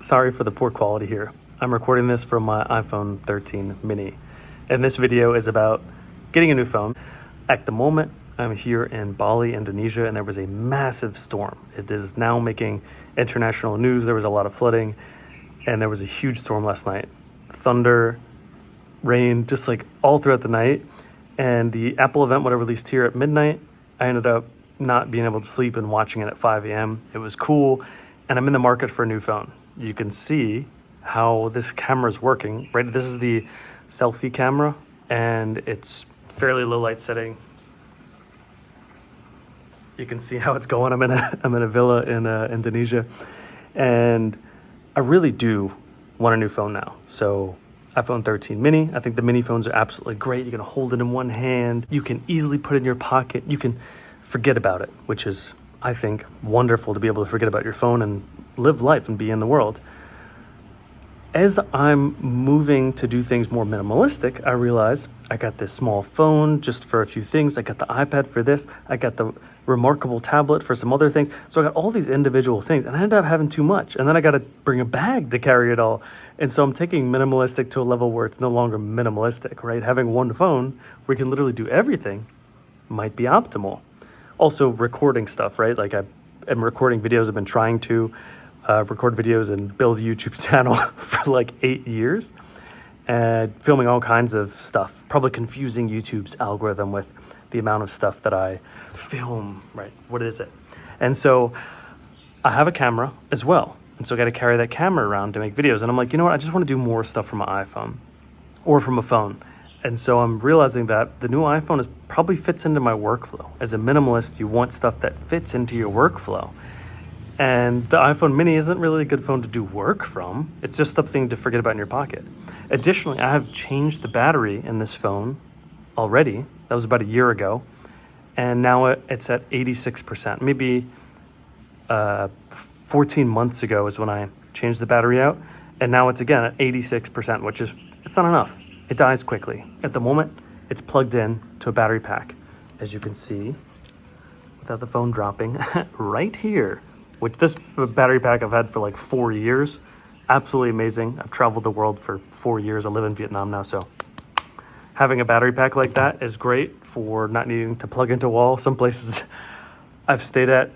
Sorry for the poor quality here. I'm recording this from my iPhone 13 mini, and this video is about getting a new phone. At the moment, I'm here in Bali, Indonesia, and there was a massive storm. It is now making international news. There was a lot of flooding, and there was a huge storm last night. Thunder, rain, just like all throughout the night. And the Apple event would have released here at midnight. I ended up not being able to sleep and watching it at 5 a.m. It was cool, and I'm in the market for a new phone. You can see how this camera is working, right? This is the selfie camera, and it's fairly low light setting. You can see how it's going. I'm in a villa in Indonesia, and I really do want a new phone now. So iPhone 13 mini, I think the mini phones are absolutely great. You can hold it in one hand. You can easily put it in your pocket. You can forget about it, which is, I think, wonderful to be able to forget about your phone and live life and be in the world. As I'm moving to do things more minimalistic, I realize I got this small phone just for a few things. I got the iPad for this. I got the remarkable tablet for some other things. So I got all these individual things, and I ended up having too much. And then I got to bring a bag to carry it all. And so I'm taking minimalistic to a level where it's no longer minimalistic, right? Having one phone where you can literally do everything might be optimal. Also recording stuff, right? Like I am recording videos. I've been trying to record videos and build a YouTube channel for like 8 years, and filming all kinds of stuff, probably confusing YouTube's algorithm with the amount of stuff that I film, right? What is it? And so I have a camera as well. And so I got to carry that camera around to make videos. And I'm like, you know what? I just want to do more stuff from my iPhone or from a phone. And so I'm realizing that the new iPhone probably fits into my workflow. As a minimalist, you want stuff that fits into your workflow. And the iPhone mini isn't really a good phone to do work from. It's just something to forget about in your pocket. Additionally, I have changed the battery in this phone already. That was about a year ago. And now it's at 86%. Maybe 14 months ago is when I changed the battery out. And now it's again at 86%, which is, it's not enough. It dies quickly. At the moment, it's plugged in to a battery pack, as you can see, without the phone dropping, right here. Which this battery pack I've had for like 4 years. Absolutely amazing. I've traveled the world for 4 years. I live in Vietnam now, so having a battery pack like that is great for not needing to plug into a wall. Some places I've stayed at,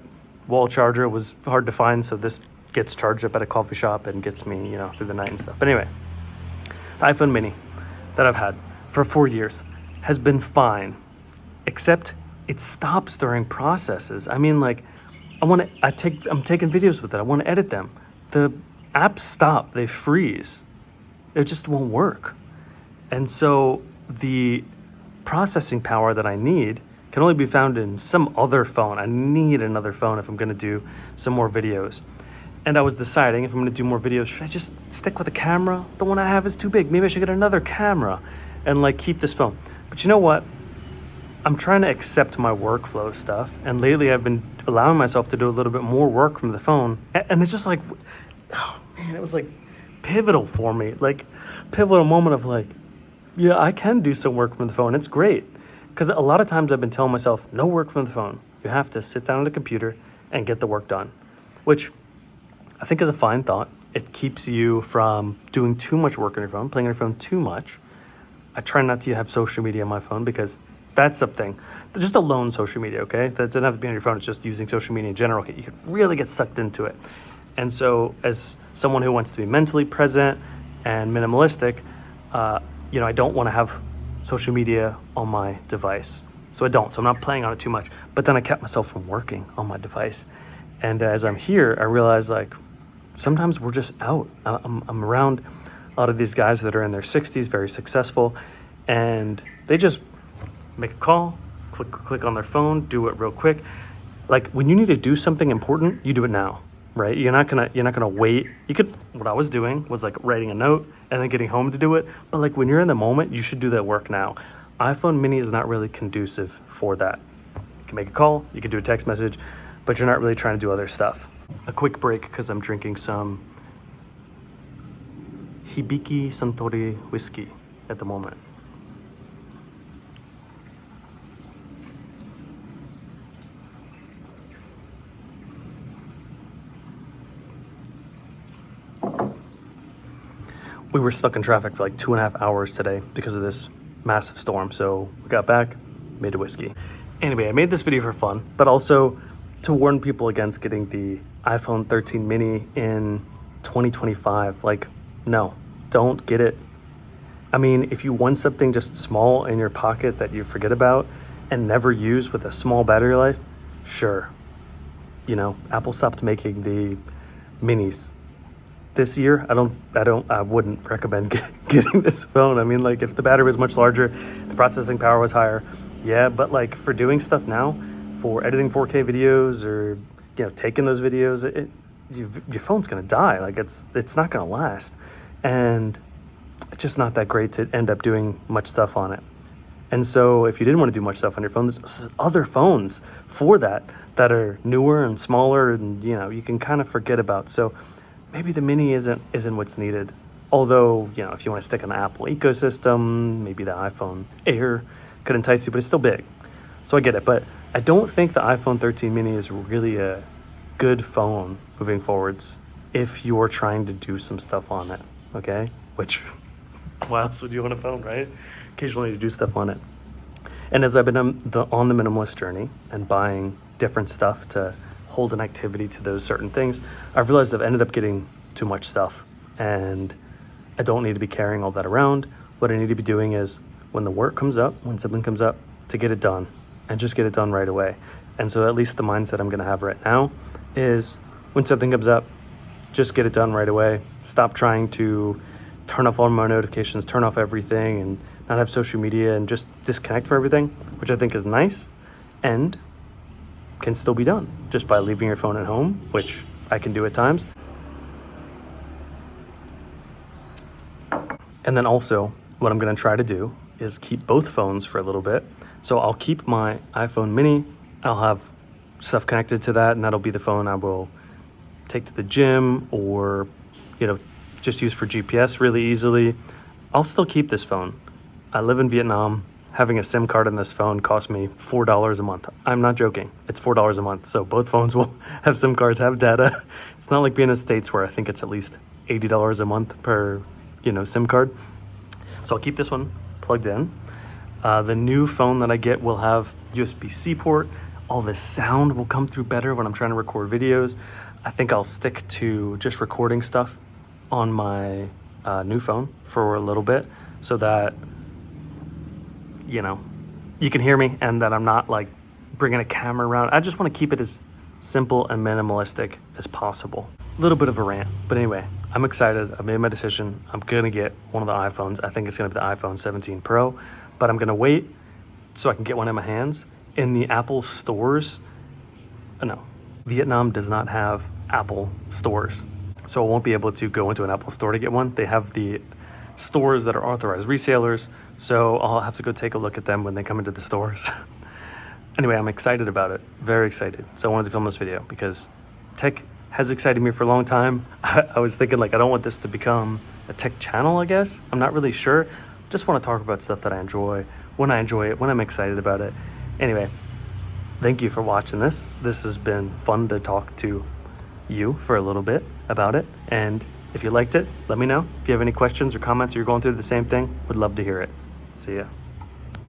wall charger was hard to find, so this gets charged up at a coffee shop and gets me, through the night and stuff. But anyway, the iPhone mini that I've had for 4 years has been fine, except it stops during processes. I mean, like, I'm taking videos with it. I want to edit them. The apps stop, they freeze. It just won't work. And so the processing power that I need can only be found in some other phone. I need another phone if I'm going to do some more videos. And I was deciding if I'm going to do more videos, should I just stick with the camera? The one I have is too big. Maybe I should get another camera and like keep this phone. But you know what? I'm trying to accept my workflow stuff. And lately I've been allowing myself to do a little bit more work from the phone. And it's just like, oh man, it was like pivotal for me. Like pivotal moment of like, yeah, I can do some work from the phone. It's great. Because a lot of times I've been telling myself, no work from the phone. You have to sit down at a computer and get the work done, which I think is a fine thought. It keeps you from doing too much work on your phone, playing on your phone too much. I try not to have social media on my phone because that's something, just alone social media, okay? That doesn't have to be on your phone. It's just using social media in general. You could really get sucked into it. And so as someone who wants to be mentally present and minimalistic, I don't want to have social media on my device. So I don't. So I'm not playing on it too much. But then I kept myself from working on my device. And as I'm here, I realize like sometimes we're just out. I'm around a lot of these guys that are in their 60s, very successful, and they just make a call, click on their phone, do it real quick. Like when you need to do something important, you do it now, right? You're not gonna wait. What I was doing was like writing a note and then getting home to do it. But like when you're in the moment, you should do that work now. iPhone mini is not really conducive for that. You can make a call, you can do a text message, but you're not really trying to do other stuff. A quick break because I'm drinking some Hibiki Suntory whiskey at the moment. we were stuck in traffic for like 2.5 hours today because of this massive storm. So we got back, made a whiskey. Anyway, I made this video for fun, but also to warn people against getting the iPhone 13 mini in 2025. Like, no, don't get it. I mean, if you want something just small in your pocket that you forget about and never use with a small battery life, sure. You know, Apple stopped making the minis this year. I wouldn't recommend getting this phone. I mean, like, if the battery was much larger, the processing power was higher, yeah, but like for doing stuff now, for editing 4K videos or, you know, taking those videos, your phone's gonna die. Like, it's not gonna last, and it's just not that great to end up doing much stuff on it. And so if you didn't want to do much stuff on your phone, there's other phones for that are newer and smaller, and, you know, you can kind of forget about. So maybe the mini isn't what's needed. Although, you know, if you want to stick on the Apple ecosystem, maybe the iPhone Air could entice you, but it's still big. So I get it, but I don't think the iPhone 13 mini is really a good phone moving forwards if you're trying to do some stuff on it, okay? Which, why else would you want a phone, right? Occasionally to do stuff on it. And as I've been on the minimalist journey and buying different stuff to hold an activity to those certain things, I've realized I've ended up getting too much stuff, and I don't need to be carrying all that around. What I need to be doing is, when the work comes up, when something comes up, to get it done, and just get it done right away. And so at least the mindset I'm gonna have right now is, when something comes up, just get it done right away. Stop trying to turn off all my notifications, turn off everything, and not have social media, and just disconnect from everything, which I think is nice and can still be done just by leaving your phone at home, which I can do at times. And then also, what I'm gonna try to do is keep both phones for a little bit. So I'll keep my iPhone mini, I'll have stuff connected to that, and that'll be the phone I will take to the gym, or, you know, just use for GPS really easily. I'll still keep this phone. I live in Vietnam. Having a SIM card in this phone cost me $4 a month. I'm not joking. It's $4 a month. So both phones will have SIM cards, have data. It's not like being in the States where I think it's at least $80 a month per, you know, SIM card. So I'll keep this one plugged in. The new phone that I get will have USB-C port. All this sound will come through better when I'm trying to record videos. I think I'll stick to just recording stuff on my new phone for a little bit, so that, you know, you can hear me and that I'm not like bringing a camera around. I just want to keep it as simple and minimalistic as possible. A little bit of a rant, but anyway, I'm excited. I made my decision. I'm gonna get one of the iPhones. I think it's gonna be the iPhone 17 Pro, but I'm gonna wait so I can get one in my hands. In the Apple stores, no, Vietnam does not have Apple stores, so I won't be able to go into an Apple store to get one. They have the stores that are authorized resellers, so I'll have to go take a look at them when they come into the stores. Anyway, I'm excited about it, very excited. So I wanted to film this video because tech has excited me for a long time. I was thinking, like, I don't want this to become a tech channel, I guess. I'm not really sure. Just want to talk about stuff that I enjoy, when I enjoy it, when I'm excited about it. Anyway, thank you for watching this. This has been fun to talk to you for a little bit about it. And if you liked it, let me know. If you have any questions or comments, or you're going through the same thing, would love to hear it. See ya.